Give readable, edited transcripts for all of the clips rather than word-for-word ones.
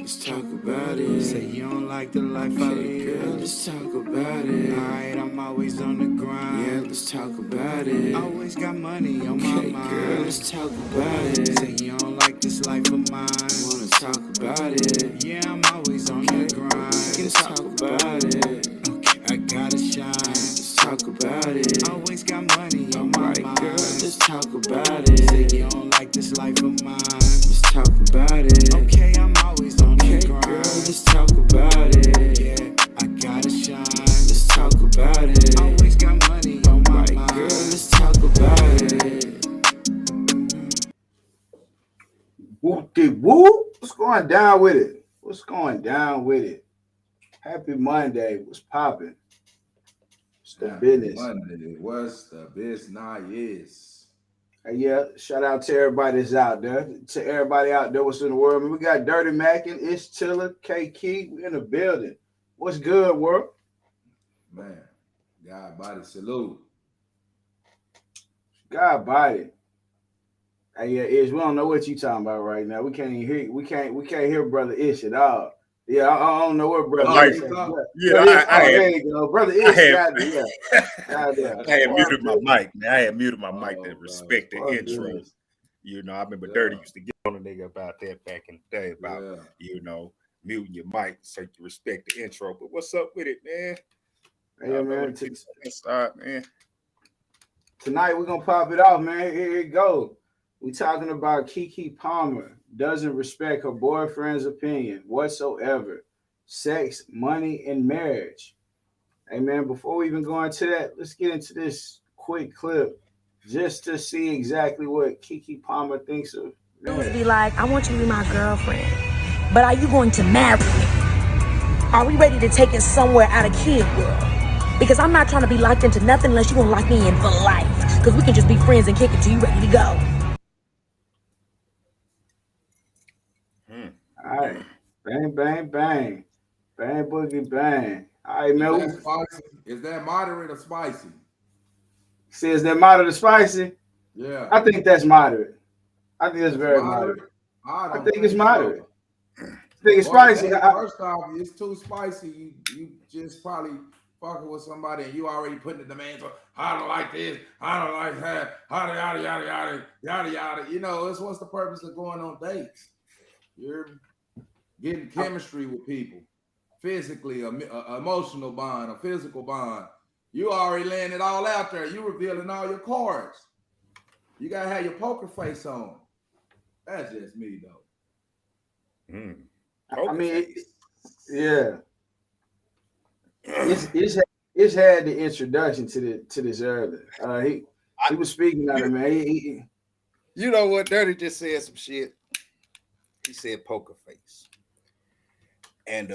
let's talk about it. Say you don't like the life I live. Girl, let's talk about it. Alright, I'm always on the grind. Yeah, let's talk about it. Always got money on my mind. Girl, let's talk about it. Say you don't like this life of mine. Wanna talk about it. Yeah, I'm always on the grind. Let's talk about it. Okay, I gotta shine. Let's talk about it. Always got money on my mind. Girl, let's talk about it. Say you don't like this life of mine. Let's talk about it. Okay, I'm always on the grind. Girl, let's talk about it. Yeah, I gotta shine. Let's talk about it. Always got money on my mind. Girl, let's talk about it. Whoop-de-whoop. What's going down with it? What's going down with it? Happy Monday. What's popping? What's the business? Monday. What's the business? Hey, yeah, shout out to everybody that's out there. To everybody out there, what's in the world? We got Dirty Mac and Ish Tiller, Keke. We in the building. What's good, world? Man, God body salute. God body. Hey, yeah, Ish, we don't know what you talking about right now. We can't even hear. We can't hear Brother Ish at all. Yeah, I don't know what Brother Ish. There you go, Brother Ish. I had muted my mic, man. I had muted my mic to respect the intro. Goodness. You know, I remember Dirty used to get on a nigga about that back in the day about muting your mic so you respect the intro. But what's up with it, man? Hey, man. Start, man. Tonight we're gonna pop it off, man. Here it go. We talking about Keke Palmer doesn't respect her boyfriend's opinion whatsoever. Sex, money, and marriage. Hey man, before we even go into that, let's get into this quick clip just to see exactly what Keke Palmer thinks of marriage. Be like, I want you to be my girlfriend, but are you going to marry me? Are we ready to take it somewhere out of kid world? Because I'm not trying to be locked into nothing unless you gonna lock me in for life. Because we can just be friends and kick it till you ready to go. All right. Bang, bang, bang. Bang, boogie, bang. All right, man. Is that spicy? Is that moderate or spicy? Says that moderate or spicy? Yeah. I think that's moderate. I think that's very moderate. I think it's moderate. I think it's spicy. First off, it's too spicy. You just probably fucking with somebody and you already putting the demands on. I don't like this. I don't like that. Yada yada yada yada yada yada. You know, it's what's the purpose of going on dates? You're getting chemistry with people, physically, a emotional bond, a physical bond. You already laying it all out there. You revealing all your cards. You gotta have your poker face on. That's just me though. I mean, yeah. It's had the introduction to this earlier. He was speaking on it, man. You know what? Dirty just said some shit. He said poker face. And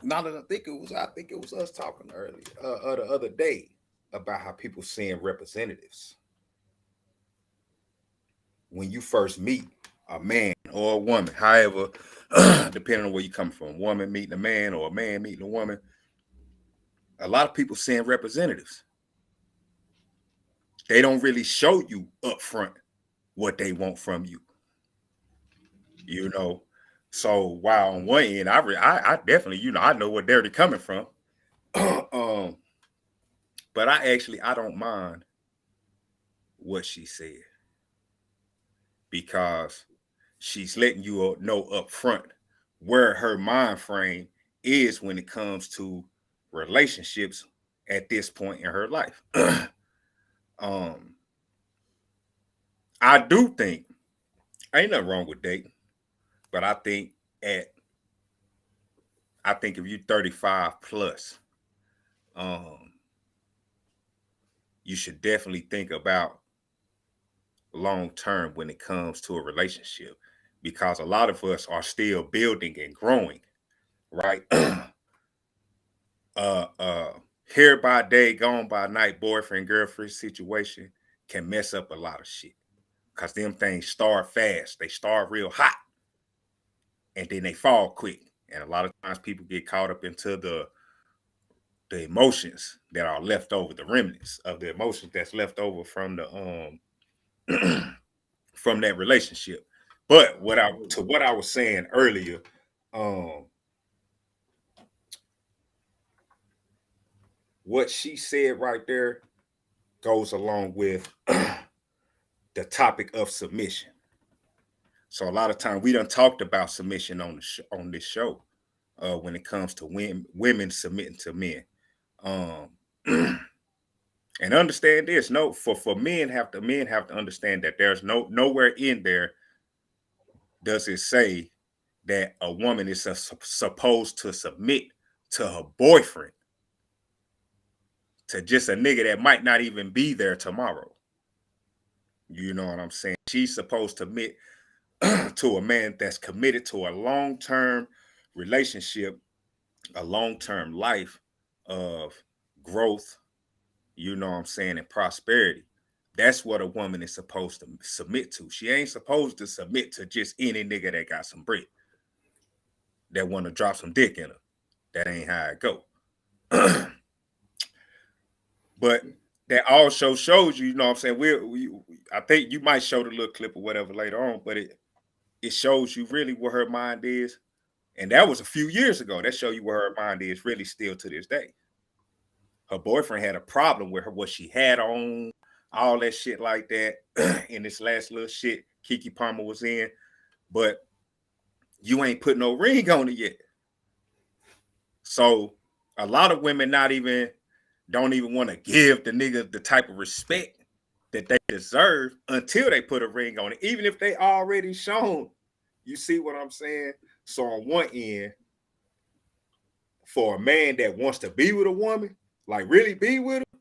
now that I think it was us talking earlier, the other day about how people seeing representatives. When you first meet a man or a woman, however, depending on where you come from, a woman meeting a man or a man meeting a woman, a lot of people seeing representatives. They don't really show you up front what they want from you. You know, so while on one end, I definitely, I know where they're coming from. But I don't mind what she said because she's letting you know up front where her mind frame is when it comes to relationships at this point in her life. I do think ain't nothing wrong with dating, but I think if you're 35 plus, you should definitely think about long term when it comes to a relationship, because a lot of us are still building and growing, right? Here by day, gone by night, boyfriend, girlfriend situation can mess up a lot of shit. Because them things start fast. They start real hot. And then they fall quick. And a lot of times people get caught up into the emotions that are left over, the remnants of the emotions that's left over from the from that relationship. But what I was saying earlier, Um, what she said right there goes along with the topic of submission. So a lot of time we done talked about submission on on this show when it comes to women submitting to men. Um, and understand this: no, for men have to understand that there's nowhere in there does it say that a woman is supposed to submit to her boyfriend, to just a nigga that might not even be there tomorrow. You know what I'm saying? She's supposed to submit to a man that's committed to a long-term relationship, a long-term life of growth, you know what I'm saying, and prosperity. That's what a woman is supposed to submit to. She ain't supposed to submit to just any nigga that got some bread, that want to drop some dick in her. That ain't how it go. But that also shows you, you know what I'm saying? I think you might show the little clip or whatever later on, but it shows you really where her mind is. And that was a few years ago. That show you where her mind is really still to this day. Her boyfriend had a problem with her, what she had on, all that shit like that in this last little shit Keke Palmer was in. But you ain't put no ring on it yet. So a lot of women don't even want to give the nigga the type of respect that they deserve until they put a ring on it, even if they already shown. You see what I'm saying? So on one end, for a man that wants to be with a woman, like really be with her,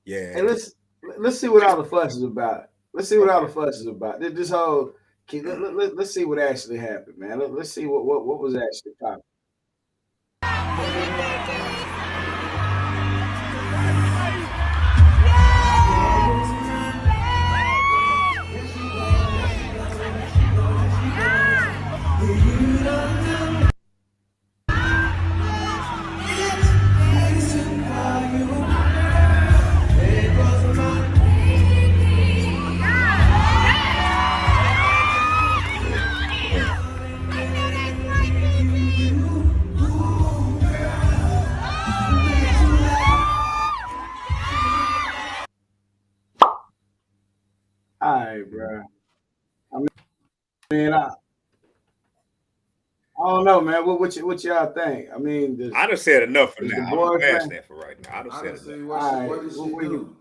yeah. Hey, let's see what all the fuss is about. Let's see what all the fuss is about. This whole let's see what actually happened, man. Let's see what was actually popping. All right, bro. I don't know, man. What y'all think? I mean, I done said enough for is the now. I'm gonna pass boyfriend? that for right now. I done I said don't see enough. what did she do?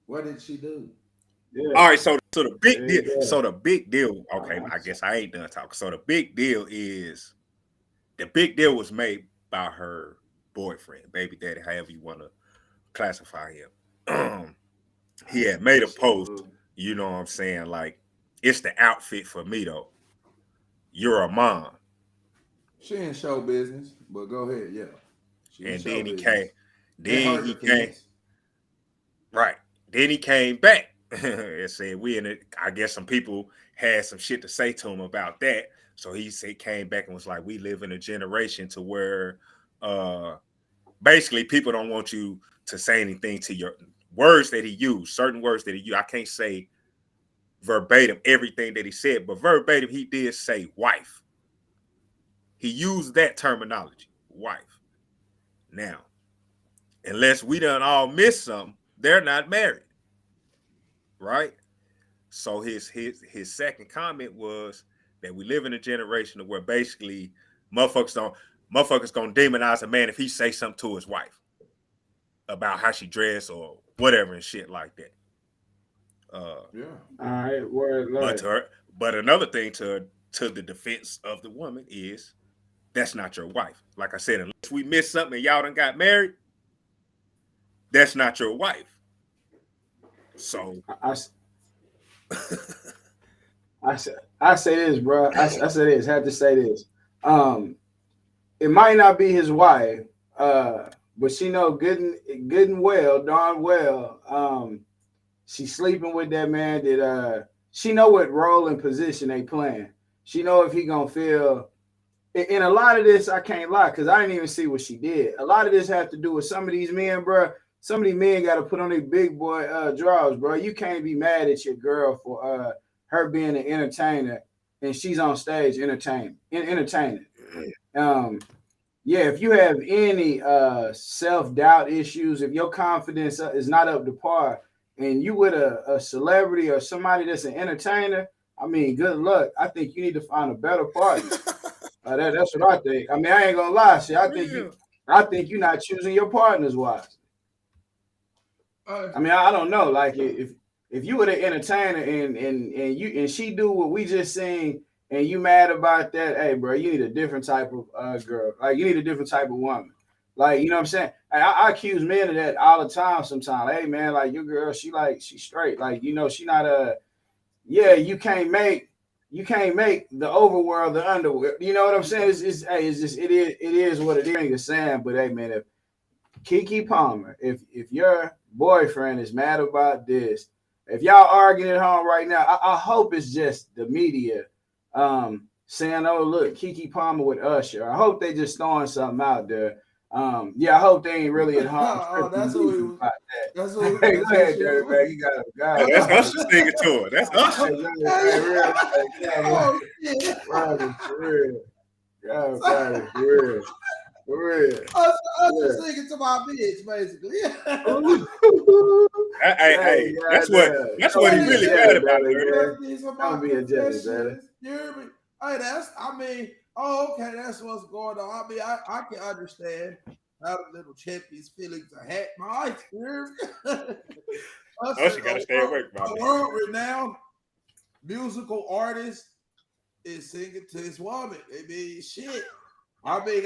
What did she do? Yeah. All right, so the big There deal. you go. So the big deal. Okay, I guess I ain't done talking. So the big deal was made by her boyfriend, baby daddy, however you want to classify him. He had made a post, you know what I'm saying? Like, it's the outfit for me though. You're a mom. She in show business, but go ahead, yeah. She in And show then business. then In her he came, defense. right. Then he came back and said, we in it. I guess some people had some shit to say to him about that. So he came back and was like, we live in a generation to where basically people don't want you to say anything to your words that he used, certain words that he used. I can't say verbatim everything that he said, but verbatim he did say wife. He used that terminology, wife. Now, unless we done all missed something, they're not married, right? So his second comment was that we live in a generation where basically motherfuckers gonna demonize a man if he say something to his wife about how she dressed or whatever and shit like that. Yeah. All right, word. But another thing to the defense of the woman is that's not your wife. Like I said, unless we missed something and y'all done got married, that's not your wife. So I say this, bro. I say this. Have to say this. It might not be his wife, but she know good and well, darn well. She's sleeping with that man. That she know what role and position they playing. She know if he gonna feel. And a lot of this, I can't lie, because I didn't even see what she did. A lot of this have to do with some of these men, bro. Some of these men got to put on their big boy drawers, bro. You can't be mad at your girl for her being an entertainer and she's on stage entertaining. Yeah, if you have any self-doubt issues, if your confidence is not up to par, and you with a celebrity or somebody that's an entertainer, I mean, good luck. I think you need to find a better partner. That's what I think. I mean, I ain't gonna lie. See, Real. I think you're not choosing your partners wise. I mean, I don't know. Like if you were the entertainer and she do what we just seen and you mad about that, hey, bro, you need a different type of girl. Like you need a different type of woman. Like you know what I'm saying? I accuse men of that all the time. Sometimes, hey man, like your girl, she's straight. Like you know, she not a yeah. You can't make the overworld the underworld. You know what I'm saying? It's just it is what it is. Ain't saying, but hey man, if Keke Palmer, if your boyfriend is mad about this, if y'all arguing at home right now, I hope it's just the media saying, "Oh look, Keke Palmer with Usher." I hope they just throwing something out there. Yeah, I hope they ain't really at home. That's what he was. About That's that. what. Hey, That's go what ahead, she Dirty was. man. You got Oh, that's God. Usher singing to her. That's Usher. Hey, real, Oh shit! for real, God, for real, for real. Usher singing to my bitch, basically. Hey, that's Don't what he be a really jelly mad about, belly, Dirty. man. These are my Don't be a jelly belly. confessions. You hear me? Hey, I mean, oh, okay, that's what's going on. I mean, I can understand how the little champion's feelings are hat my hear me? Usher got to stay awake from A that. world-renowned musical artist is singing to his woman. I mean, shit. I mean,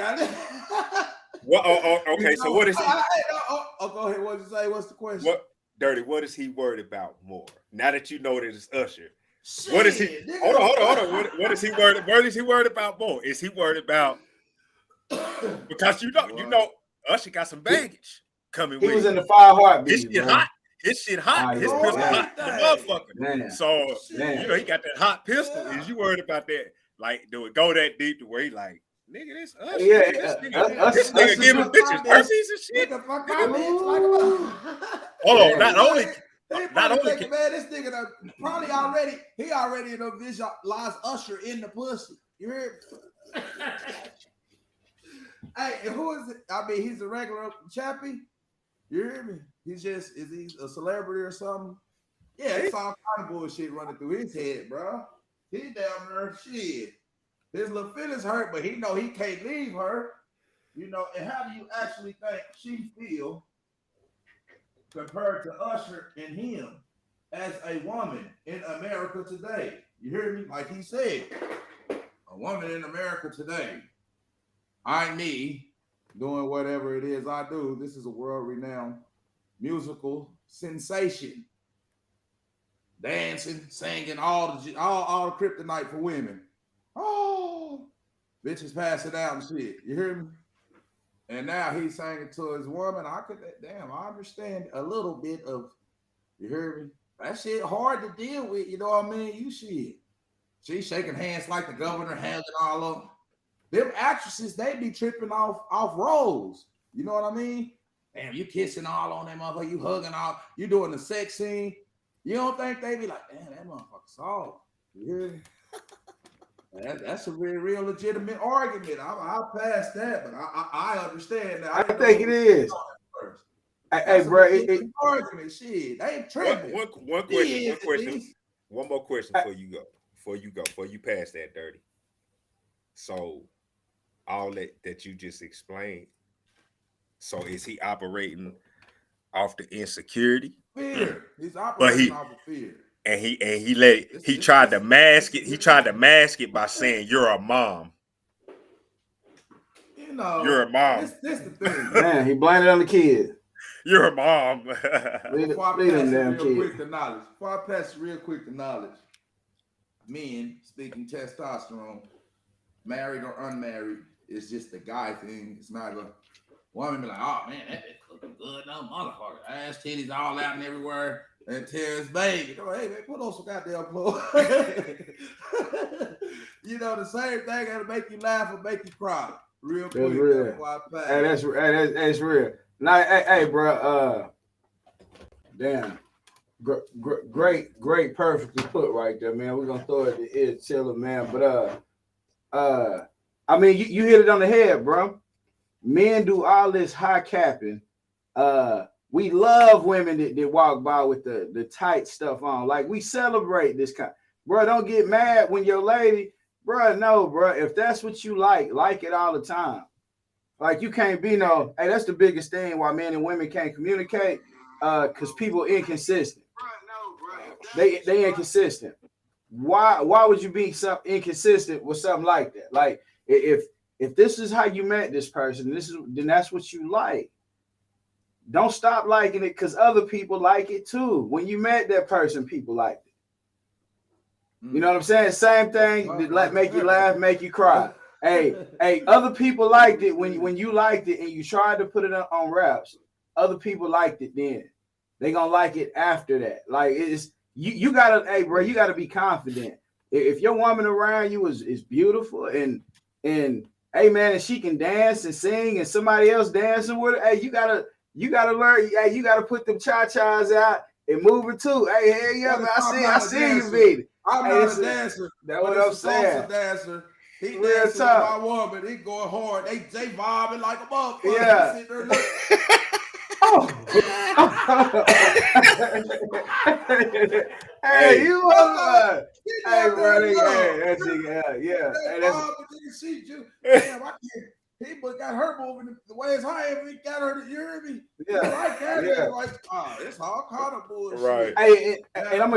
Well, okay. So what is he? Go ahead. What you say? What's the question? What Dirty? What is he worried about more? Now that you know that it's Usher, Shit, what is he? nigga. Hold on. What is he worried? What is he worried about more? Is he worried about because you know Usher got some baggage coming He with was him. in the Five His Heartbeats, shit man. hot. His shit hot. His yeah, pistol man. hot. The motherfucker. Man. So Man. you know he got that hot pistol. Yeah. Is you worried about that? Like, do it go that deep to where he like, nigga, this Usher. Yeah, Nigga, this nigga giving bitches mercies and shit. Nigga, fuck my bitch like a Hold on, not only thinking, man, this nigga done probably already done visualized Usher in the pussy. You hear me? Hey, and who is it? I mean, he's a regular chappy. You hear me? Is he a celebrity or something? Yeah, it's all kind of bullshit running through his head, bro. He down there, shit. His little feelings hurt, but he know he can't leave her. You know, and how do you actually think she feel compared to Usher and him as a woman in America today? You hear me? Like he said, a woman in America today. Me doing whatever it is I do. This is a world-renowned musical sensation. Dancing, singing, all the kryptonite for women. Oh, bitches passing out and shit. You hear me? And now he's singing to his woman. I understand a little bit of, you hear me? That shit hard to deal with, you know what I mean? You shit. She's shaking hands like the governor, handing all of them actresses, they be tripping off roles. You know what I mean? Damn, you kissing all on that motherfucker, you hugging all, you doing the sex scene. You don't think they be like, damn, that motherfucker soft. You hear me? That's a real legitimate argument. I'll pass that, but I understand that. I think it is. Hey, bro, argument. Shit, they ain't tripping. One question. One more question before you pass that, Dirty. So, all that you just explained. So, is he operating off the insecurity? Fear. He's operating off of fear. And he tried to mask it. He tried to mask it by saying you're a mom. You know, you're a mom. This the thing. Man, he blamed it on the kid. You're a mom. Before I pass it real quick to knowledge, men speaking testosterone, married or unmarried, is just a guy thing. It's not a woman be like, oh man, that bitch looking good, no motherfucker. Ass titties all out and everywhere. And tears baby. Go, hey man, put on some goddamn clothes. You know, the same thing that'll make you laugh or make you cry. Real quick. That's real. That's real. Now, hey, bro. Damn. Great, perfectly put right there, man. We're gonna throw it to Ed Tiller, man. But I mean, you hit it on the head, bro. Men do all this high capping. We love women that walk by with the tight stuff on. Like we celebrate this kind. Bro, don't get mad when your lady, bro. No, bro. If that's what you like it all the time. Like you can't be no. Hey, that's the biggest thing why men and women can't communicate. Because people inconsistent. They inconsistent. Why would you be some inconsistent with something like that? Like if this is how you met this person, then that's what you like. Don't stop liking it because other people like it too. When you met that person, people liked it. You know what I'm saying? Same thing that make you laugh, make you cry. Hey, other people liked it when you liked it and you tried to put it on raps. Other people liked it then. They gonna like it after that. Like it's you gotta, hey bro, you gotta be confident. If your woman around you is beautiful and hey man, and she can dance and sing and somebody else dancing with her, hey, you gotta learn, hey, you gotta put them cha-chas out and move it too. Hey, hell yeah, man. I see you, baby. I'm not a dancer. That's what I'm saying. Salsa dancer. He Real dancing with tough. my woman. He going hard. They vibing like a motherfucker. Yeah. He sitting there looking. Hey, you are. Hey, bro. Yeah. Hey, that's. Damn, I can't. He got her moving the way it's high. He got her to hear me. Yeah. Like that. Yeah. Like, it's all kind of bullshit. Right. Hey, and I'm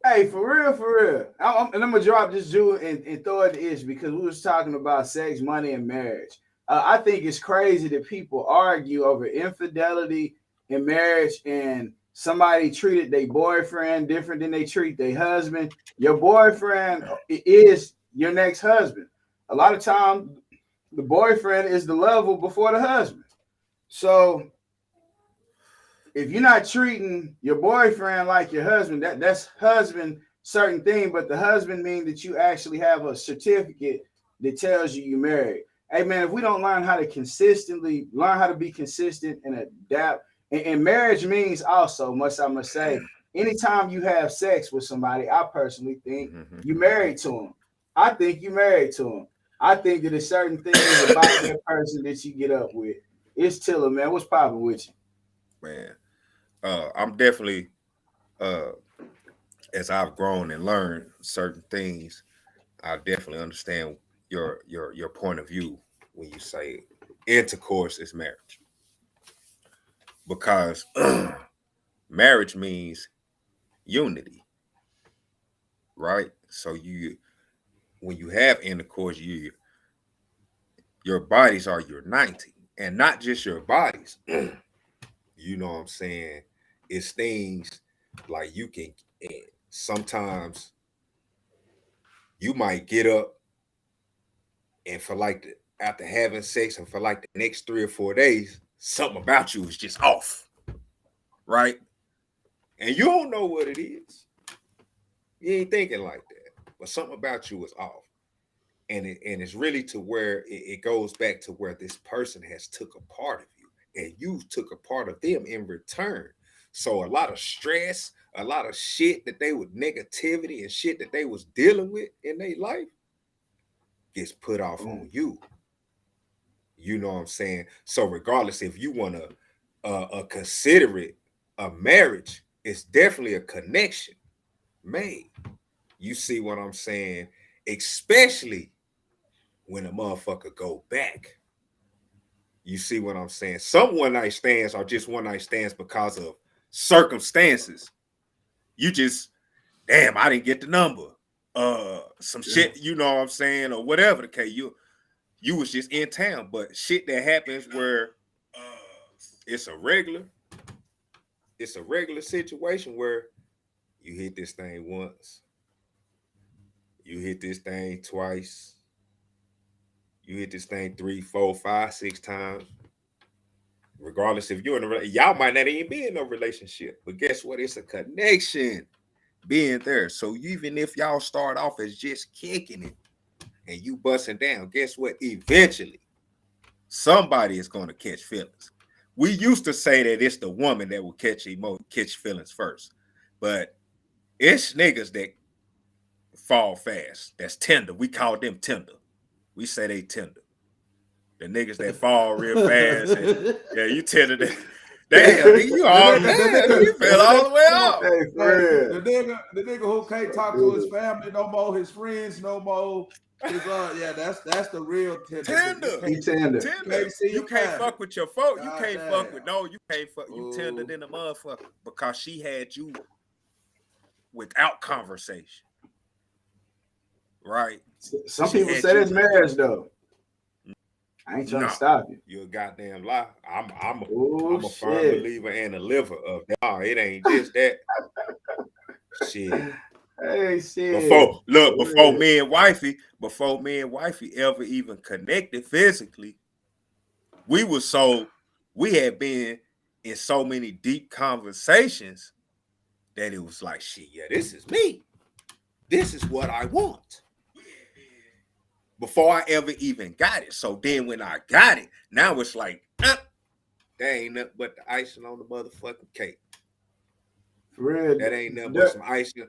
hey, for real. I'm gonna drop this jewel and throw it the issue because we was talking about sex, money, and marriage. I think it's crazy that people argue over infidelity in marriage and somebody treated their boyfriend different than they treat their husband. Your boyfriend is your next husband. A lot of times, the boyfriend is the level before the husband. So if you're not treating your boyfriend like your husband, that's husband certain thing, but the husband means that you actually have a certificate that tells you married. Hey man, if we don't learn how to consistently learn how to be consistent and adapt, and marriage means also, much I must say, anytime you have sex with somebody, I personally think you married to them. I think you married to them. I think that there's certain things about that person that you get up with. It's Tiller, man. What's popping with you? Man, I'm definitely, as I've grown and learned certain things, I definitely understand your point of view when you say intercourse is marriage, because marriage means unity, right? So when you have intercourse, your bodies are uniting, and not just your bodies. You know what I'm saying? It's things like you can, and sometimes you might get up and for like after having sex and for like the next 3 or 4 days, something about you is just off, right? And you don't know what it is. You ain't thinking like that, but something about you is off, and it's really to where it goes back to where this person has took a part of you, and you took a part of them in return. So a lot of stress, a lot of shit that they would negativity and shit that they was dealing with in their life gets put off on you. You know what I'm saying? So regardless if you want to consider it a marriage, it's definitely a connection made. You see what I'm saying? Especially when a motherfucker go back. You see what I'm saying? Some one night stands are just one night stands because of circumstances. You just, damn, I didn't get the number. Some shit, you know what I'm saying, or whatever the case. You was just in town, but shit that happens where it's a regular situation where you hit this thing once, you hit this thing twice, you hit this thing 3, 4, 5, 6 times. Regardless if you're in a y'all might not even be in a relationship, but guess what? It's a connection being there. So even if y'all start off as just kicking it and you busting down, guess what? Eventually, somebody is going to catch feelings. We used to say that it's the woman that will catch feelings first, but it's niggas that fall fast. That's tender. We call them tender. We say they tender. The niggas that fall real fast. And, yeah, you tender. Damn, nigga, you all man. You fell all the way off. Hey, for real. The nigga who can't talk to his family no more, his friends no more. His that's the real tender. He tender. You can't fuck with your folk. You God can't damn. fuck with you can't fuck. You tender than a motherfucker because she had you without conversation. Right. Some people say it's marriage though. I ain't trying to stop you. You're a goddamn lie. I'm a firm believer and a liver of that. No, it ain't just that. Shit. Hey, shit. Before me and wifey ever even connected physically, we had been in so many deep conversations that it was like, shit, yeah, this is me. This is what I want. Before I ever even got it. So then when I got it, now it's like, that ain't nothing but the icing on the motherfucking cake. For real. That ain't nothing but some icing.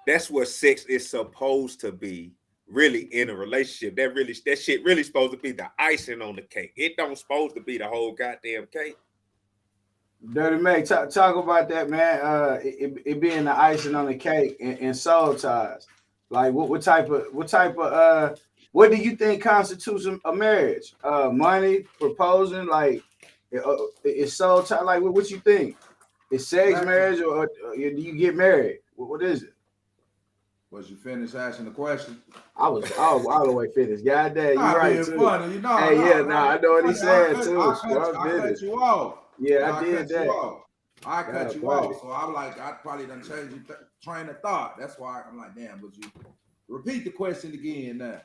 That's what sex is supposed to be, really, in a relationship. That shit really supposed to be the icing on the cake. It don't supposed to be the whole goddamn cake. Dirty Mac, talk about that, man. It being the icing on the cake and soul ties. Like what type of what do you think constitutes a marriage? Money, proposing, like it's soul tie. Like what you think? Is sex marriage or do you get married? What is it? Was you finished asking the question? I was all the way finished. God damn, you right too. Funny, I know what he said too. I cut you off. Yeah, I did that. I cut you off. So I'm like, I probably done changed your train of thought. That's why I'm like, damn, would you repeat the question again now?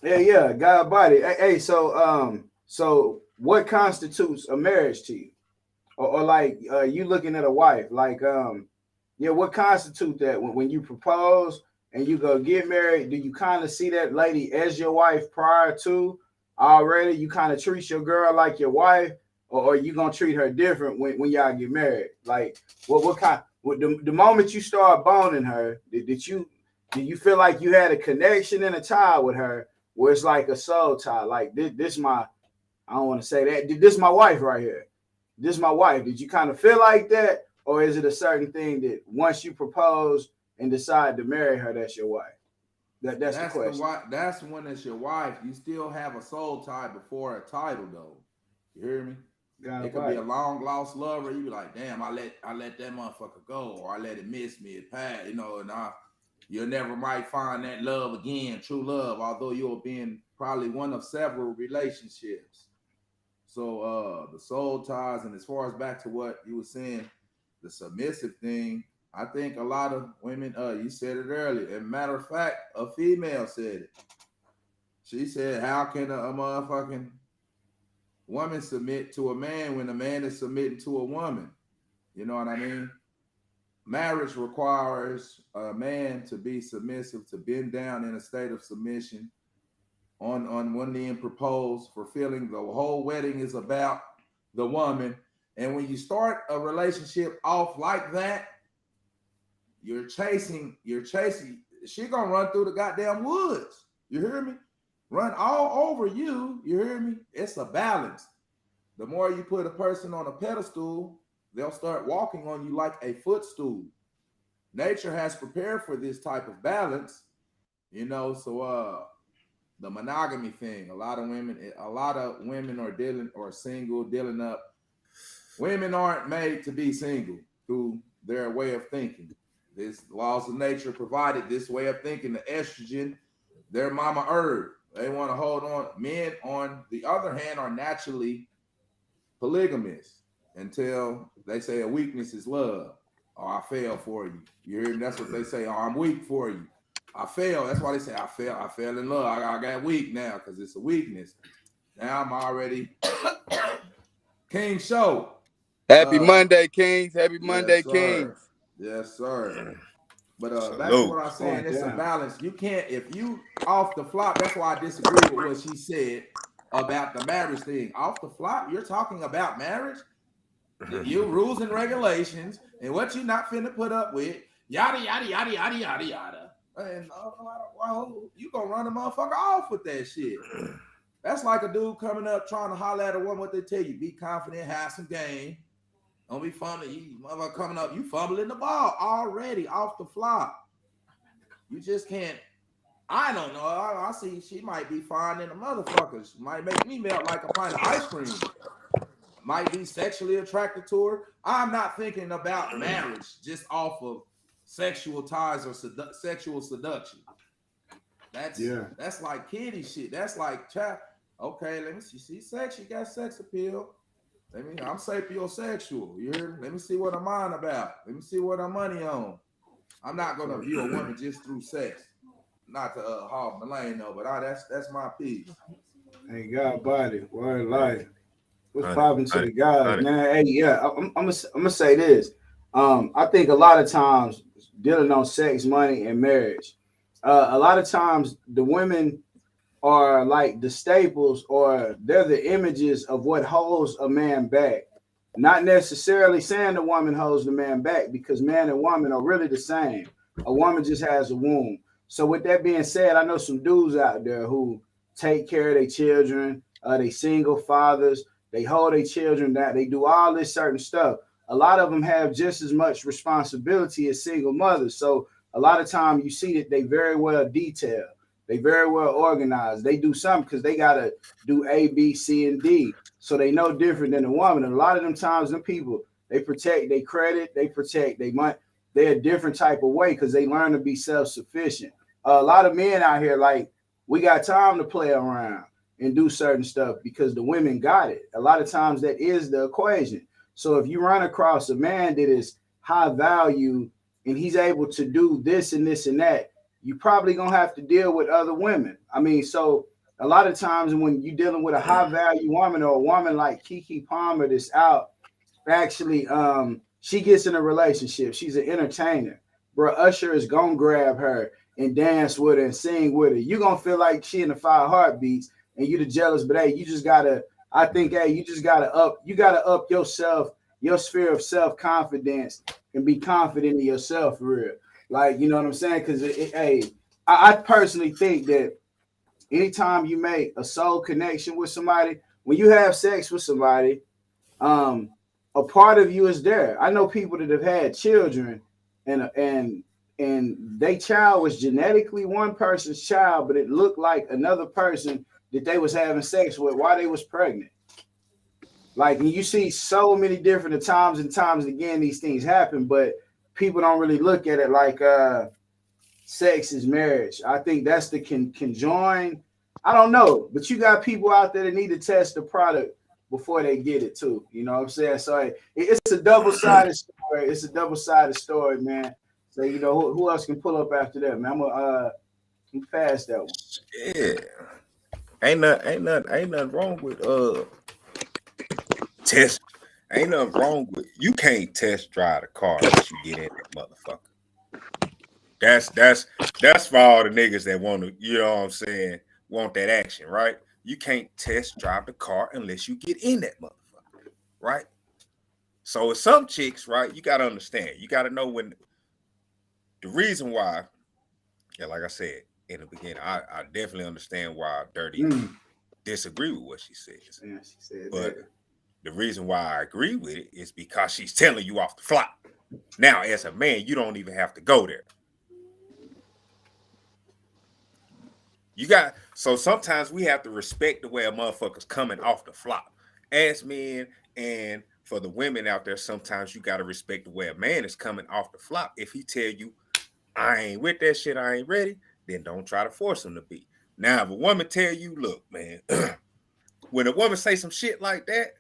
Yeah, God body. Hey, so what constitutes a marriage to you? Or like you looking at a wife, like what constitutes that when you propose and you go get married? Do you kind of see that lady as your wife prior to already? You kind of treat your girl like your wife, or you gonna treat her different when y'all get married? Like the moment you start boning her, did you feel like you had a connection and a tie with her where it's like a soul tie? Like this my, I don't want to say that, this my wife right here. This is my wife. Did you kind of feel like that? Or is it a certain thing that once you propose and decide to marry her, that's your wife? That's the question. That's when it's your wife. You still have a soul tie before a title, though. You hear me? It could be a long lost lover. You be like, damn, I let that motherfucker go, or I let it miss me. It passed, and you'll never might find that love again, true love, although you'll be in probably one of several relationships. So the soul ties, and as far as back to what you were saying, the submissive thing, I think a lot of women, you said it earlier. As a matter of fact, a female said it. She said, how can a motherfucking woman submit to a man when a man is submitting to a woman? You know what I mean? Marriage requires a man to be submissive, to bend down in a state of submission. On one end, propose, fulfilling the whole wedding is about the woman. And when you start a relationship off like that, you're chasing, she gonna run through the goddamn woods. You hear me? Run all over you. You hear me? It's a balance. The more you put a person on a pedestal, they'll start walking on you like a footstool. Nature has prepared for this type of balance, so the monogamy thing. A lot of women are single, dealing up. Women aren't made to be single through their way of thinking. This laws of nature provided this way of thinking. The estrogen, their mama herb. They want to hold on. Men, on the other hand, are naturally polygamous until they say a weakness is love. Or I fell for you. You hear me? That's what they say. Oh, I'm weak for you. I fell. That's why they say I fell in love. I got weak now because it's a weakness. Now I'm already King Show. Happy Monday, Kings. Happy Monday, Kings. Yes, sir. But back to what I'm saying, it's a balance. You can't, if you off the flop, that's why I disagree with what she said about the marriage thing. Off the flop, you're talking about marriage? Your rules and regulations and what you not finna put up with, yada, yada, yada, yada, yada, yada. And why you gonna run a motherfucker off with that shit? That's like a dude coming up trying to holler at a woman. What they tell you: be confident, have some game. Don't be fumbling. You motherfucker coming up, you fumbling the ball already off the flop. You just can't. I don't know. I see she might be fine in the motherfuckers. Might make me melt like a pint of ice cream. Might be sexually attracted to her. I'm not thinking about marriage just off of sexual ties or sexual seduction. That's like kiddie shit. That's like child. Okay, let me see. She's sexy, got sex appeal. I'm sapiosexual. You hear me? Let me see what I'm on about. Let me see what I'm money on. I'm not gonna view a woman just through sex. Not to hog the lane though, but that's my piece. Hey, God body, word life. What's popping to the guys, man? Hey, yeah, I'm gonna say this. I think a lot of times dealing on sex, money, and marriage, a lot of times the women are like the staples, or they're the images of what holds a man back. Not necessarily saying the woman holds the man back, because man and woman are really the same. A woman just has a womb. So with that being said, I know some dudes out there who take care of their children. They single fathers. They hold their children down. They do all this certain stuff. A lot of them have just as much responsibility as single mothers. So a lot of time you see that they very well detailed. They very well organized. They do something because they gotta do A, B, C, and D. So they know different than a woman. And a lot of them times, them people, they protect their credit, they protect their money. They're a different type of way because they learn to be self-sufficient. A lot of men out here, like, we got time to play around and do certain stuff because the women got it. A lot of times that is the equation. So if you run across a man that is high value and he's able to do this and this and that, you probably gonna have to deal with other women. I mean, so a lot of times when you're dealing with a high value woman, or a woman like Keke Palmer that's out, actually, she gets in a relationship. She's an entertainer. Bro, Usher is gonna grab her and dance with her and sing with her. You're gonna feel like she in the 5 heartbeats, and you the jealous, but hey, you just gotta, I think, hey, you just gotta up yourself, your sphere of self-confidence, and be confident in yourself for real. Like, you know what I'm saying? Because, hey, I personally think that anytime you make a soul connection with somebody, when you have sex with somebody, a part of you is there. I know people that have had children, and they child was genetically one person's child, but it looked like another person that they was having sex with while they was pregnant. Like, and you see so many different times and times again these things happen, but people don't really look at it like sex is marriage. I think that's the conjoin. I don't know, but you got people out there that need to test the product before they get it too. You know what I'm saying? So it's a double-sided story. It's a double-sided story, man. So you know who else can pull up after that, man? I'm gonna pass that one. Yeah, ain't nothing wrong with test. Ain't nothing wrong with, you can't test drive the car unless you get in that motherfucker. That's for all the niggas that want to, you know what I'm saying, want that action, right? You can't test drive the car unless you get in that motherfucker, right? So with some chicks, right, you gotta understand, you gotta know when the reason why. Yeah, like I said in the beginning, I definitely understand why Dirty disagree with what she says. Yeah, she said but that. the reason why I agree with it is because she's telling you off the flop. Now, as a man, you don't even have to go there. So sometimes we have to respect the way a motherfucker's coming off the flop. As men, and for the women out there, sometimes you got to respect the way a man is coming off the flop. If he tell you, I ain't with that shit, I ain't ready, then don't try to force him to be. Now, if a woman tell you, look, man, when a woman say some shit like that,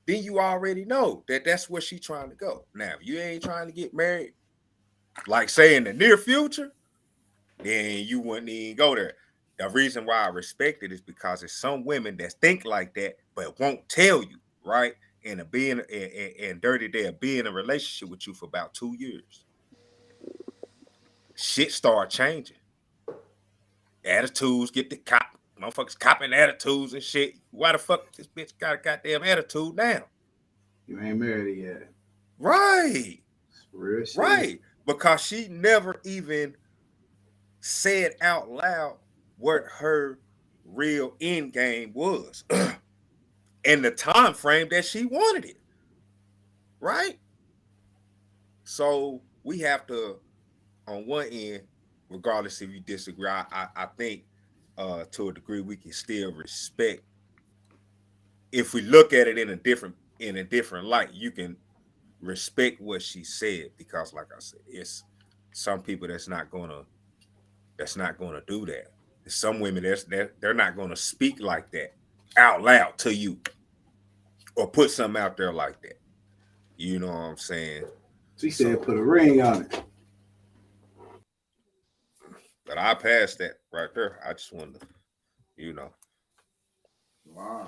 then you already know that that's where she trying to go. Now, if you ain't trying to get married, like say in the near future, then you wouldn't even go there. The reason why I respect it is because there's some women that think like that, but won't tell you, right? And Dirty, they'll be in a relationship with you for about 2 years. Shit start changing. Attitudes get the cop. Motherfuckers copping attitudes and shit. Why the fuck this bitch got a goddamn attitude now? You ain't married yet. Right. Real shit. Right. Because she never even said out loud what her real end game was and the time frame that she wanted it, right? So we have to, on one end, regardless if you disagree, I think to a degree we can still respect if we look at it in a different light. You can respect what she said because, like I said, it's some people that's not gonna do that. Some women they're not gonna speak like that out loud to you or put something out there like that. You know what I'm saying? She said, So, "Put a ring on it." but I passed that right there. I just wanted to, you know. Why?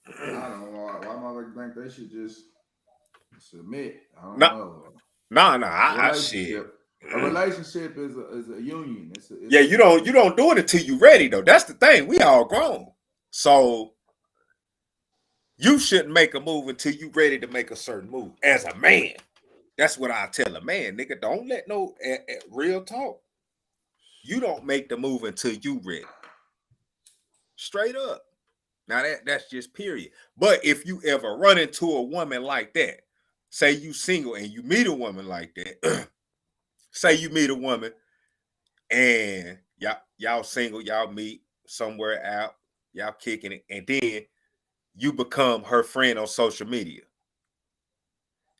I don't know why motherfuckers think they should just submit. I don't No, know. no, A I shit. relationship. A relationship is a union. Yeah, you don't do it until you ready though. That's the thing. We all grown, so you shouldn't make a move until you ready to make a certain move as a man. That's what I tell a man, nigga. Don't let no real talk. You don't make the move until you ready. Straight up. Now that's just period. But if you ever run into a woman like that, say you single and you meet a woman like that, say you meet a woman and y'all single, y'all meet somewhere out, y'all kicking it, and then you become her friend on social media.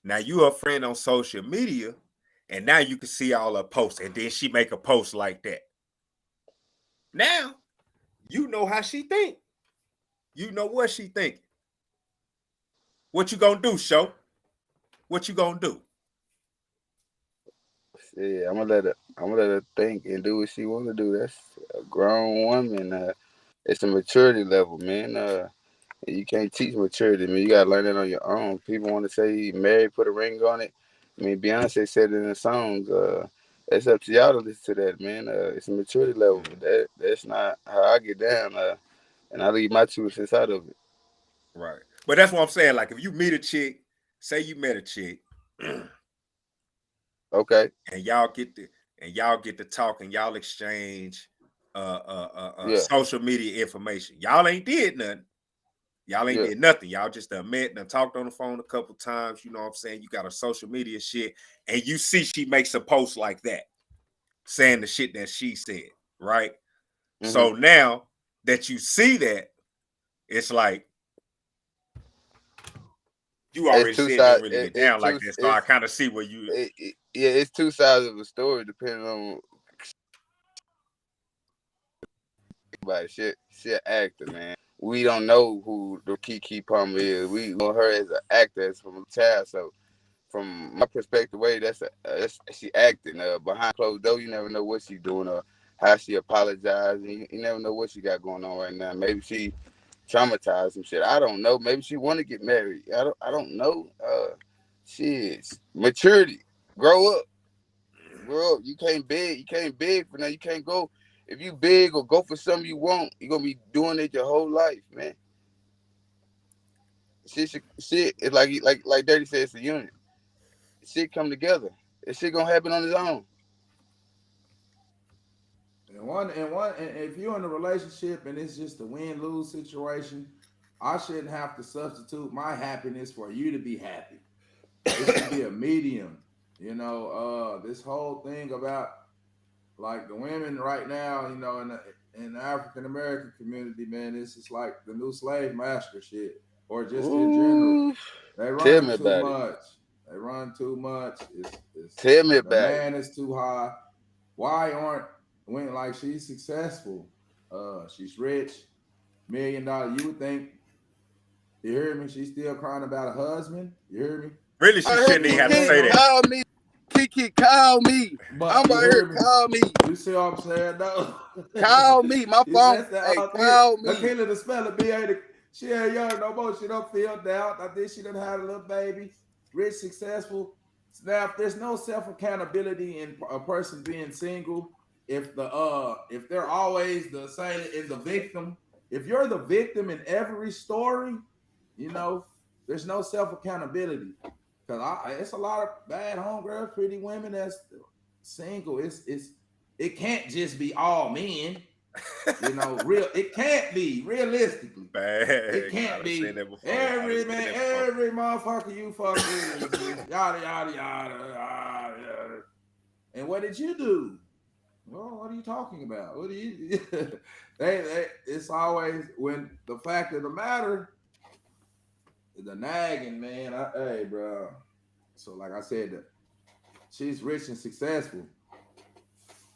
Now you a friend on social media, and now you can see all her posts, and then she make a post like that. Now you know how she think. You know what she thinking. What you gonna do, show? What you gonna do? Yeah, I'm gonna let her think and do what she want to do. That's a grown woman. It's a maturity level, man. You can't teach maturity, man. You gotta learn it on your own. People want to say married, put a ring on it. I mean, Beyonce said it in the songs. It's up to y'all to listen to that, man. It's a maturity level. Mm, That's not how I get down. And I leave my 2 cents out of it. right. But that's what I'm saying. Like if you meet a chick, say you met a chick, and Okay. y'all get the y'all get to talk and y'all exchange Yeah. social media information. Y'all ain't did nothing. Y'all ain't Yeah. did nothing. Y'all just met and talked on the phone a couple times. You know what I'm saying? You got a social media shit, and you see she makes a post like that, saying the shit that she said, right? Hmm. So now that you see that, it's like you It's already two said you sides. didn't really get down like that. So I kind of see where you Yeah, it's two sides of a story depending on everybody. She an actor, man. We don't know who the Keke Palmer is. We know her as an actor, as from a child. So from my perspective, way that's she acting. Behind closed door, you never know what she's doing or how she apologized. You never know what she got going on right now. Maybe she traumatized some shit. I don't know. Maybe she want to get married. I don't know. Shit, maturity. Grow up. Grow up. You can't beg. You can't beg for now. You can't go. If you big or go for something you want, you're gonna be doing it your whole life, man. Shit. It's like Dirty said, it's a unit. Shit come together. This shit gonna happen on its own. And if you're in a relationship and it's just a win-lose situation, I shouldn't have to substitute my happiness for you to be happy. It should be a medium. This whole thing about like the women right now, in the African American community, man, it's just like the new slave master shit, or just in general. Ooh, They tell run me too about it. much. They run too much. It's Tell me the about it. demand is too high. Why aren't when like she's successful? She's rich, $1 million. You would think, you hear me? She's still crying about a husband. You hear me? really she I heard shouldn't You even know, have to it ain't say Kiki that. no. call me. Kiki call me. I'm But you right here. hear me? Call me. You see what I'm saying? No. Call me. My phone. That's that Hey, Akila. call me. Akila the spell of B.A. She ain't young no more. She don't feel doubt. I think she done had a little baby, rich, successful. Now, if there's no self accountability in a person being single, if they're always the same in the victim, if you're the victim in every story, you know, there's no self accountability. Cause it's a lot of bad homegirls, pretty women that's single. It's it can't just be all men. You know, it can't be realistically. It Bag. I can't done said be that before. every man, every motherfucker you fuck with is just yada yada yada yada. And what did you do? Well, what are you talking about? What do you? It's always when the fact of the matter, the nagging, man. Hey, bro. So, like I said, she's rich and successful.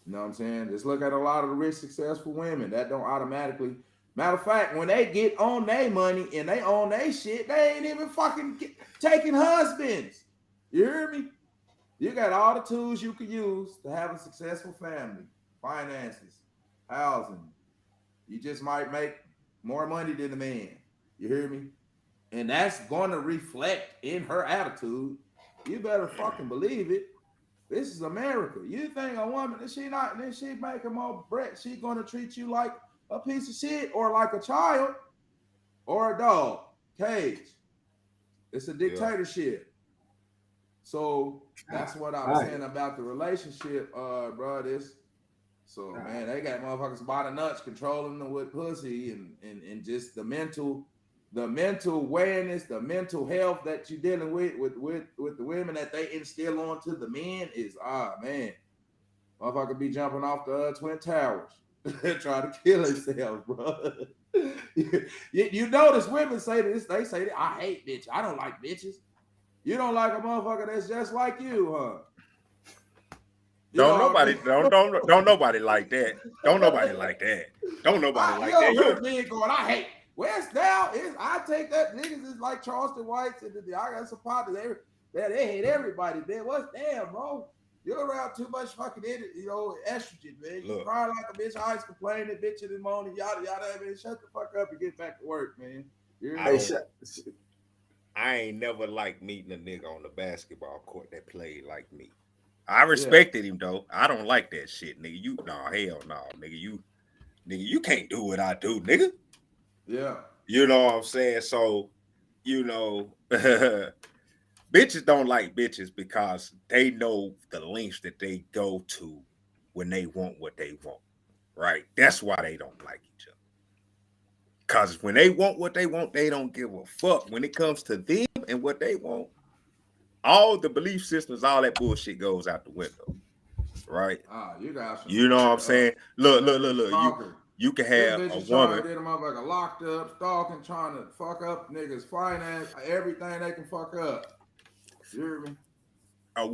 You know what I'm saying? Just look at a lot of the rich, successful women. That don't automatically. Matter of fact, when they get on their money and they own their shit, they ain't even fucking taking husbands. You hear me? You got all the tools you can use to have a successful family, finances, housing. You just might make more money than the man. You hear me? And that's going to reflect in her attitude. You better fucking believe it. This is America. You think a woman, if she making more bread, she gonna treat you like a piece of shit or like a child or a dog cage. It's a dictatorship. So that's what I'm saying about the relationship, bro. Man, they got motherfuckers by the nuts controlling them with pussy and just the mental awareness, the mental health that you're dealing with the women that they instill onto the men is man. Motherfucker be jumping off the Twin Towers trying to kill himself, bro. you notice women say this, they say that I hate bitches. I don't like bitches. You don't like a motherfucker that's just like you, huh? Don't nobody like that. Don't nobody like that. Don't nobody like that. You heard me going, I hate West now is I take that niggas is like Charleston Whites and I got some partners they hate everybody, man. What's damn, bro? You're around too much fucking estrogen, man. You cry like a bitch, always complaining, bitching and moaning, yada yada, man. Shut the fuck up and get back to work, man. I ain't never liked meeting a nigga on the basketball court that played like me. I respected him though. I don't like that shit, nigga. Hell no, nigga. You can't do what I do, nigga. Yeah. You know what I'm saying? So, bitches don't like bitches because they know the lengths that they go to when they want what they want, right? That's why they don't like each other. Because when they want what they want, they don't give a fuck. When it comes to them and what they want, all the belief systems, all that bullshit goes out the window, right? You got some. You know what I'm saying? Look. You can have a woman. Trying to get them motherfucker locked up, stalking, trying to fuck up niggas' finance, everything they can fuck up. You hear me? A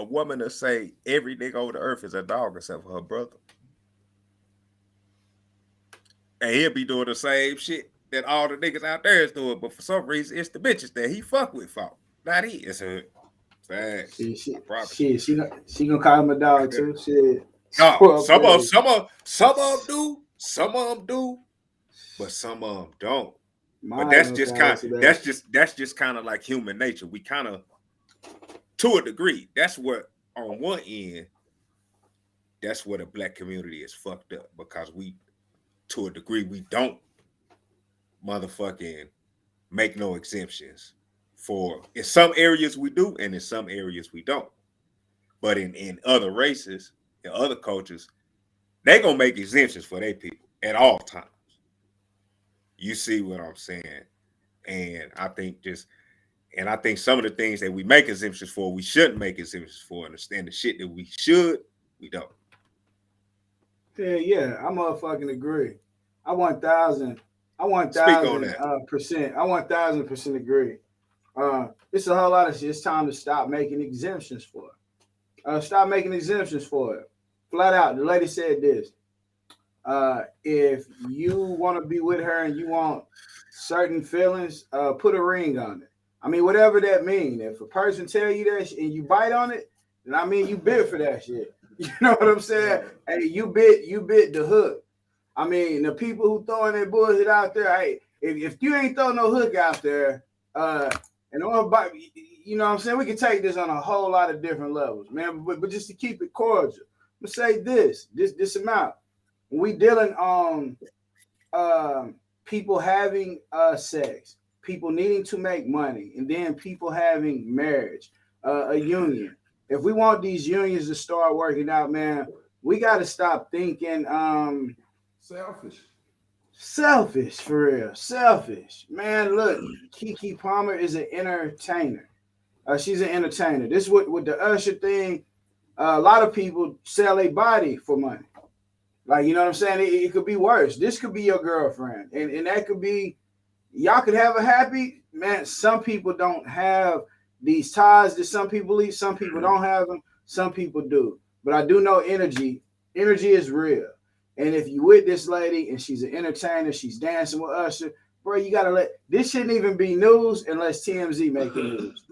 woman to say every nigga on the earth is a dog except for her brother. And he'll be doing the same shit that all the niggas out there is doing, but for some reason it's the bitches that he fuck with fault. Not he. It's her. Facts. She gonna call him a dog too. Shit. No, some of them do. Some of them do, but some of them don't. But that's just kind of like human nature. We kind of, to a degree, that's what on one end, that's where the black community is fucked up because we, to a degree, we don't motherfucking make no exemptions for. In some areas we do, and in some areas we don't. But in other races, in other cultures, they gonna make exemptions for their people at all times. You see what I'm saying? And I think some of the things that we make exemptions for, we shouldn't make exemptions for. Understand the shit that we should, we don't. Yeah, I motherfucking agree. I 1,000% agree. It's a whole lot of shit. It's time to stop making exemptions for it. Stop making exemptions for it. Flat out, the lady said this. If you want to be with her and you want certain feelings, put a ring on it. I mean, whatever that means. If a person tell you that and you bite on it, then I mean you bid for that shit. You know what I'm saying? Hey, you bit the hook. I mean, the people who throwing that bullshit out there, hey, if you ain't throw no hook out there, and all about, you know what I'm saying? We can take this on a whole lot of different levels, man. But just to keep it cordial, I'm gonna say this amount. When we dealing on people having sex, people needing to make money, and then people having marriage, a union. If we want these unions to start working out, man, we got to stop thinking selfish for real. Selfish. Man, look, Keke Palmer is an entertainer. She's an entertainer. This with the Usher thing, a lot of people sell a body for money. Like, you know what I'm saying? It could be worse. This could be your girlfriend. And that could be, y'all could have a happy, man. Some people don't have these ties that some people leave. Some people don't have them. Some people do. But I do know energy is real. And if you with this lady and she's an entertainer, she's dancing with Usher, bro, you gotta this shouldn't even be news unless TMZ make it news.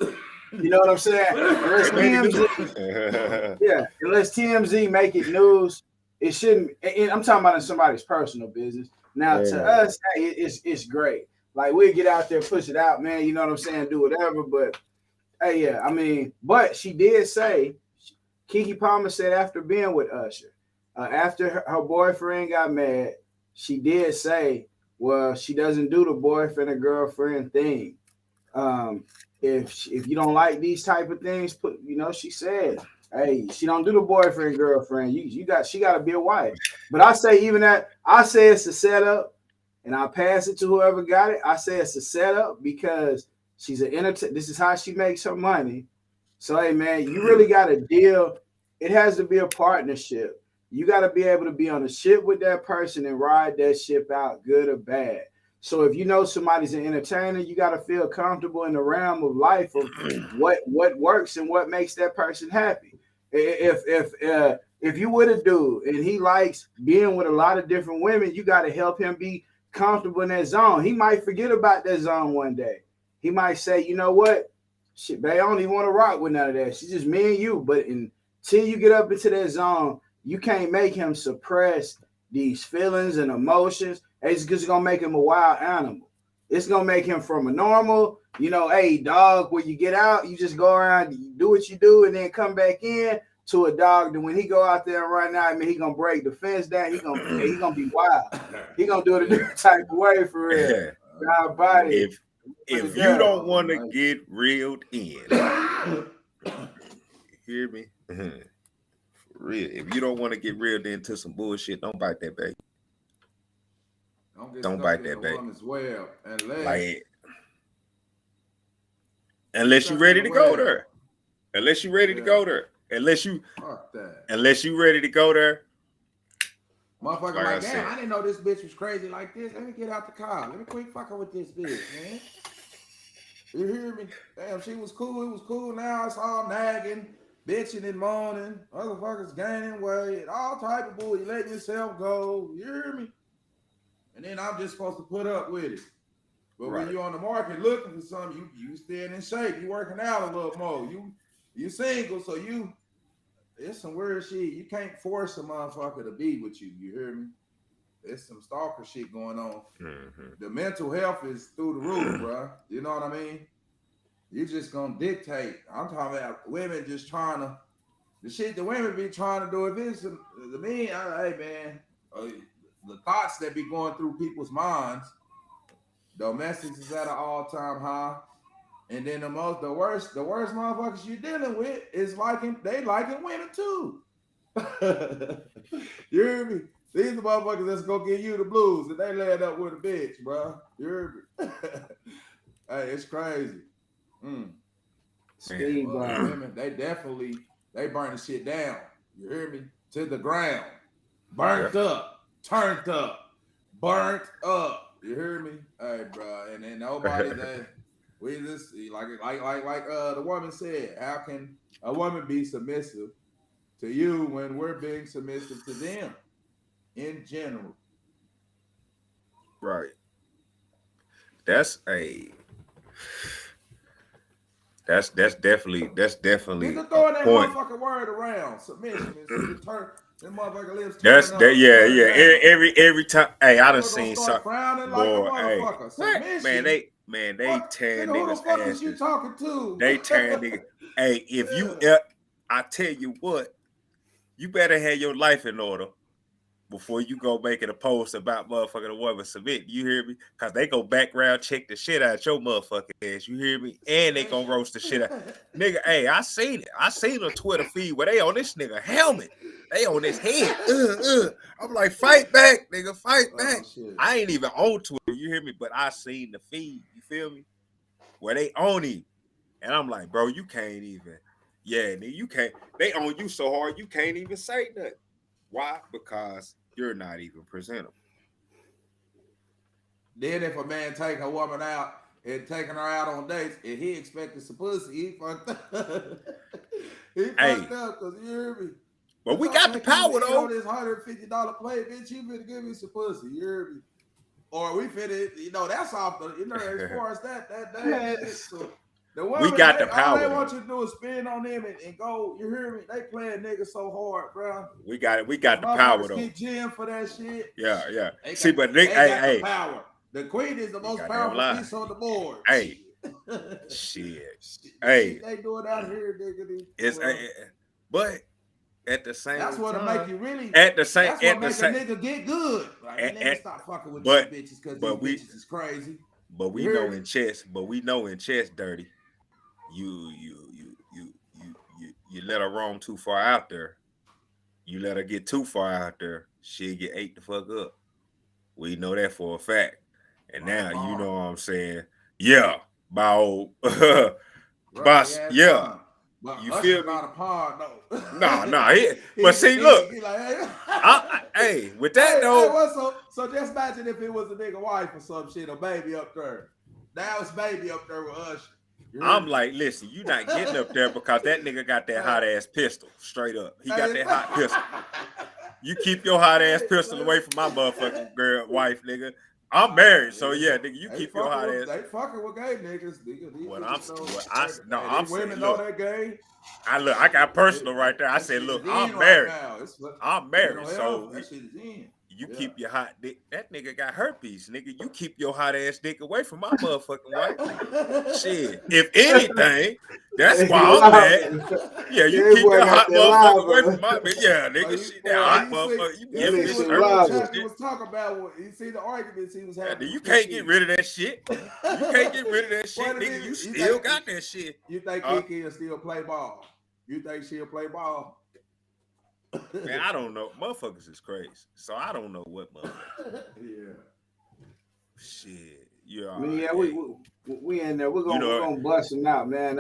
You know what I'm saying? Unless TMZ, yeah, unless TMZ make it news, it shouldn't. And I'm talking about in somebody's personal business. Now to us, hey, it's great. Like we get out there, push it out, man. You know what I'm saying? Do whatever. But hey, yeah, I mean, but she did say, Keke Palmer said after being with Usher, after her boyfriend got mad, she did say, well, she doesn't do the boyfriend and girlfriend thing. If you don't like these type of things, she said, hey, she don't do the boyfriend girlfriend. She got to be a wife. But I say it's a setup, and I pass it to whoever got it. I say it's a setup because she's an entertainer. This is how she makes her money. So hey, man, you really got to deal. It has to be a partnership. You got to be able to be on a ship with that person and ride that ship out, good or bad. So if you know somebody's an entertainer, you got to feel comfortable in the realm of life of what works and what makes that person happy. If you with a dude and he likes being with a lot of different women, you got to help him be comfortable in that zone. He might forget about that zone one day. He might say, you know what? Shit, babe, I don't even want to rock with none of that. She's just me and you. But until you get up into that zone, you can't make him suppress these feelings and emotions. It's just gonna make him a wild animal. It's gonna make him from a normal, hey, dog, when you get out, you just go around, you do what you do, and then come back in to a dog that when he go out there and run out, I mean, he gonna break the fence down. He gonna be wild. He gonna do it a different type of way for real. If you don't want to get reeled in, hear me? For real. If you don't want to get reeled into some bullshit, don't bite that baby. Don't bite that baby. Unless you're ready to go there. Unless you're ready to go there. Unless you ready to go there. Motherfucker, like damn, I didn't know this bitch was crazy like this. Let me get out the car. Let me quit fucking with this bitch, man. You hear me? Damn, she was cool. It was cool. Now it's all nagging, bitching and moaning. Motherfuckers gaining weight. All type of bull. You letting yourself go. You hear me? And then I'm just supposed to put up with it. But when you're on the market looking for something, you staying in shape. You working out a little more. You single, so it's some weird shit. You can't force a motherfucker to be with you. You hear me? There's some stalker shit going on. Mm-hmm. The mental health is through the roof, bro. You know what I mean? You just gonna dictate. I'm talking about women just trying to, the shit the women be trying to do. If it's the men, hey man, the thoughts that be going through people's minds, domestics is at an all-time high. And then the worst motherfuckers you're dealing with is liking women too. You hear me? These are the motherfuckers that's gonna give you the blues and they land up with a bitch, bro. You hear me? Hey, it's crazy. Speed women, they burn the shit down. You hear me? To the ground. Burnt up, turned up, burnt up. You hear me? Hey, bro. And then nobody that we just like the woman said, how can a woman be submissive to you when we're being submissive to them in general? Right. That's definitely you can throw that motherfucking word around. Submission is turn. Them motherfucker lips. Every time. Hey, I done seen something. Boy, hey, man, they tearing niggas' asses. Who the fuck asses. is you talking to? They tearing niggas. Hey, if you, I tell you what, you better have your life in order before you go making a post about motherfucking woman submit. You hear me? Because they go background check the shit out your motherfucking ass. You hear me? And they gonna roast the shit out. Nigga, hey, I seen it. I seen a Twitter feed where they on this nigga helmet. They on his head. I'm like, fight back, nigga, fight back. Oh shit. I ain't even on Twitter, you hear me? But I seen the feed, you feel me? Where they own him. And I'm like, bro, you can't even. Yeah, nigga, you can't. They own you so hard, you can't even say nothing. Why? Because you're not even presentable. Then if a man take a woman out and taking her out on dates and he expected some pussy, he fucked up. He fucked up because you hear me. But we got the power though. On this $150 plate, bitch, you finna give me some pussy, you hear me? Or we finna, that's off the, as far as that day. So the women, we got the power. All they want you to do is spin on them and go. You hear me? They playing niggas so hard, bro. We got it. We got the power though. Get jammed for that shit. Yeah. They got the power. The queen is the most powerful piece on the board. Hey, shit. Hey, they doing out here, nigga. It's but at the same that's what time, make you really. At the same, that's what make a nigga get good. Like, nigga stop fucking with these bitches because these bitches is crazy. But we know in chess. But we know in chess, dirty. You let her roam too far out there. You let her get too far out there, she'll get ate the fuck up. We know that for a fact. And now you know what I'm saying. Yeah, by old, boss. Yeah, but you feel me? Not a pawn, no. Nah. But see, look. Hey, with that though. So just imagine if it was a nigga wife or some shit, or baby up there. Now it's baby up there with Usher. I'm like, listen, you not getting up there because that nigga got that hot ass pistol. Straight up, he got that hot pistol. You keep your hot ass pistol away from my motherfucking girl, wife, nigga. I'm married, so yeah, nigga, you keep your hot ass. They fucking with gay niggas, nigga. Women know that game. I got personal right there. I said, look, I'm married. I'm married, so that shit is in. You keep your hot dick. That nigga got herpes, nigga. You keep your hot ass dick away from my motherfucking wife. Shit. If anything, that's why I'm mad. Yeah, you keep your hot motherfucker away from my bitch. Yeah, nigga. Shit, that hot motherfucker. You give me some herpes. He was talking about you see the arguments he was having. You can't get rid of that shit. You can't get rid of that shit, nigga. You still got that shit. You think Keke will still play ball? You think she'll play ball? Man, I don't know. Motherfuckers is crazy. So I don't know what motherfuckers. Yeah. Shit. Yeah. We in there. We're gonna bust them out, man.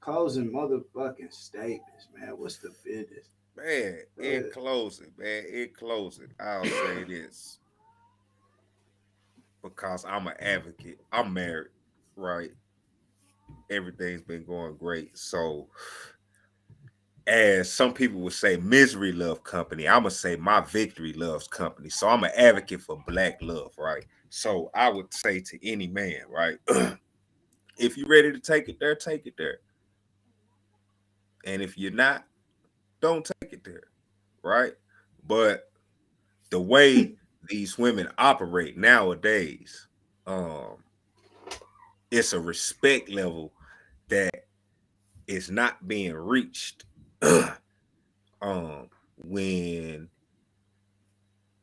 Closing motherfucking statements, man. What's the business? Man, in closing, I'll say this. Because I'm an advocate. I'm married, right? Everything's been going great. So as some people would say, misery love company. I'm going to say my victory loves company. So I'm an advocate for black love, right? So I would say to any man, right? If you're ready to take it there, take it there. And if you're not, don't take it there, right? But the way these women operate nowadays, it's a respect level that is not being reached when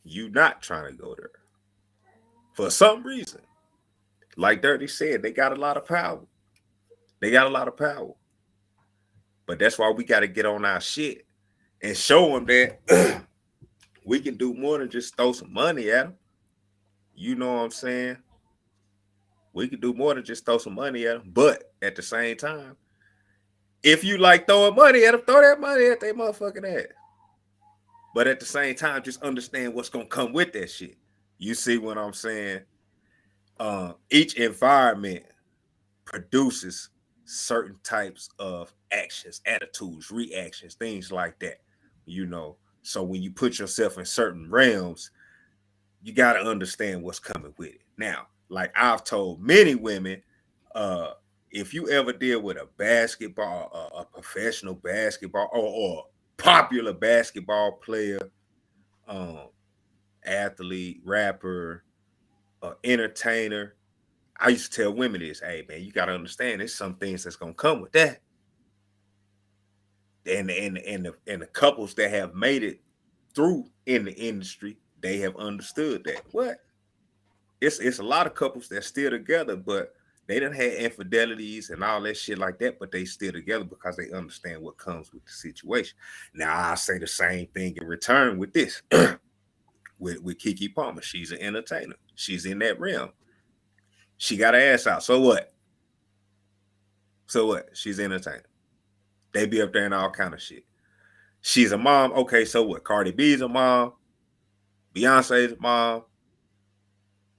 you not trying to go there for some reason. Like Dirty said, they got a lot of power. But that's why we got to get on our shit and show them that we can do more than just throw some money at them. You know what I'm saying? We can do more than just throw some money at them. But at the same time, if you like throwing money at them, throw that money at their motherfucking ass. But at the same time, just understand what's going to come with that shit. You see what I'm saying? Each environment produces certain types of actions, attitudes, reactions, things like that, you know. So when you put yourself in certain realms, you got to understand what's coming with it. Now, like I've told many women, if you ever deal with a basketball, a professional basketball or popular basketball player, athlete, rapper, entertainer, I used to tell women this, hey man, you gotta understand there's some things that's gonna come with that. And the couples that have made it through in the industry, they have understood that. What? It's a lot of couples that's still together, but They done had infidelities and all that shit like that, but they still together because they understand what comes with the situation. Now I say the same thing in return with this. with Keke Palmer. She's an entertainer. She's in that realm. She got her ass out. So what? So what? She's an entertainer. They be up there and all kind of shit. She's a mom. Okay, so what? Cardi B's a mom. Beyonce's a mom.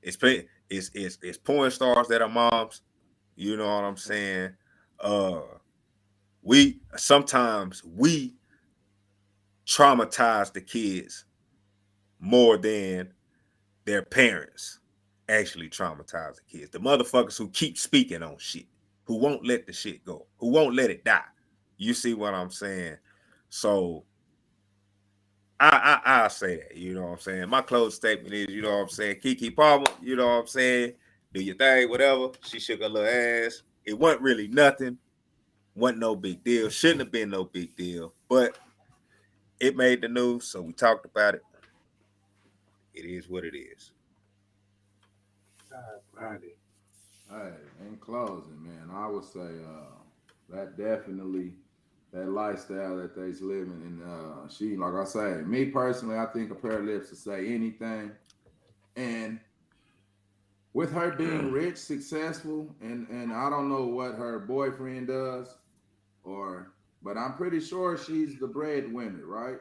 It's porn stars that are moms. You know what I'm saying? We sometimes traumatize the kids more than their parents actually traumatize the kids. The motherfuckers who keep speaking on shit, who won't let the shit go, who won't let it die. You see what I'm saying? So I say that, you know what I'm saying? My closing statement is, you know what I'm saying, Keke Palmer, you know what I'm saying? Do your thing, whatever. She shook her little ass. It wasn't really nothing. Wasn't no big deal. Shouldn't have been no big deal. But it made the news, so we talked about it. It is what it is. Hey, in closing, man, I would say that definitely that lifestyle that they's living, and she, like I say, me personally, I think a pair of lips to say anything, and with her being rich, successful, and I don't know what her boyfriend does, but I'm pretty sure she's the breadwinner, right?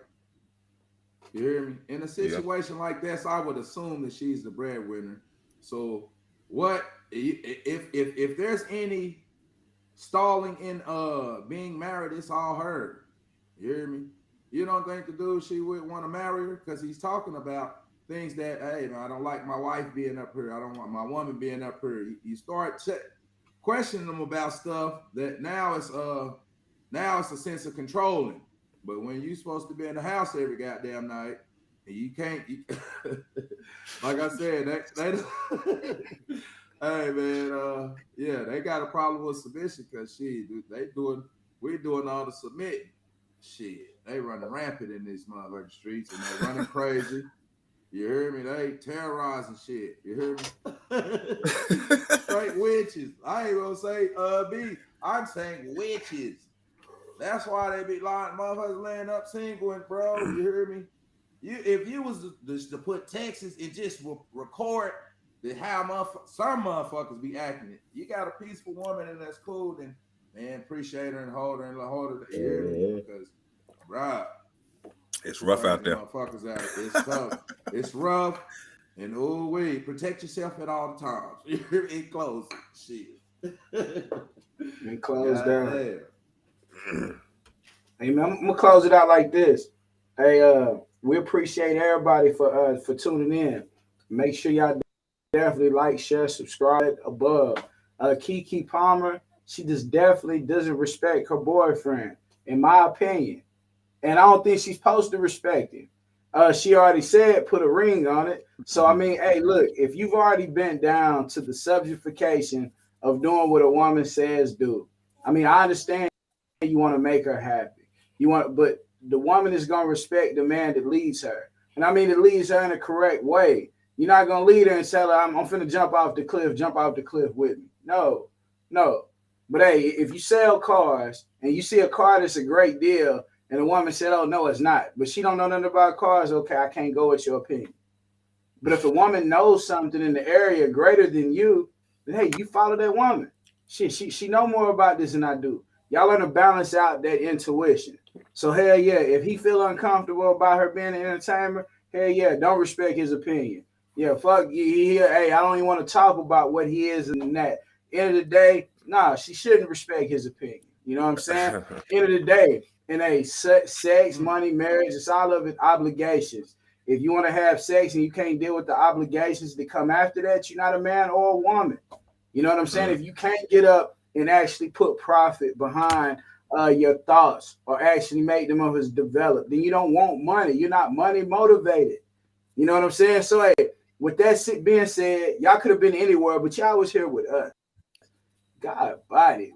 You hear me? In a situation like this, I would assume that she's the breadwinner. So what if there's any stalling in being married, it's all her. You hear me? You don't think the dude she would want to marry her because he's talking about things that, hey man, I don't like my wife being up here. I don't want my woman being up here. You start questioning them about stuff that now it's a sense of controlling. But when you're supposed to be in the house every goddamn night, and you can't, like I said, they hey man, yeah, they got a problem with submission because we're doing all the submitting. Shit, they running rampant in these motherfucking streets and they running crazy. You hear me? They terrorizing shit. You hear me? Straight witches. I ain't gonna say B. I'm saying witches. That's why they be lying, motherfuckers laying up single, bro. You hear me? If you was to put Texas and just record how some motherfuckers be acting it. You got a peaceful woman and that's cool, then man, appreciate her and hold her. You hear me? Because, bro, it's rough out there. Motherfuckers out there. It's tough. It's rough. And oh wait, protect yourself at all times. You hear me? Close shit. And close down. Hey man, I'm gonna close it out like this. Hey, we appreciate everybody for tuning in. Make sure y'all definitely like, share, subscribe above. Keke Palmer, she just definitely doesn't respect her boyfriend, in my opinion. And I don't think she's supposed to respect him. She already said put a ring on it. So I mean, hey, look, if you've already bent down to the subjectification of doing what a woman says do, I mean, I understand you want to make her happy. But the woman is gonna respect the man that leads her. And I mean it leads her in a correct way. You're not gonna lead her and tell her I'm finna jump off the cliff with me. No. But hey, if you sell cars and you see a car that's a great deal, and the woman said, oh no, it's not, but she don't know nothing about cars, okay, I can't go with your opinion. But if a woman knows something in the area greater than you, then hey, you follow that woman. She know more about this than I do. Y'all learn to balance out that intuition. So hell yeah, if he feel uncomfortable about her being an entertainer, hell yeah, don't respect his opinion. Yeah, fuck hey, I don't even want to talk about what he is and that. End of the day, nah, she shouldn't respect his opinion. You know what I'm saying? End of the day, in a sex, money, marriage, it's all of it obligations. If you want to have sex and you can't deal with the obligations that come after that, you're not a man or a woman. You know what I'm saying? If you can't get up and actually put profit behind your thoughts or actually make them as developed, then you don't want money. You're not money motivated. You know what I'm saying? So hey, with that being said, y'all could have been anywhere, but y'all was here with us. God body.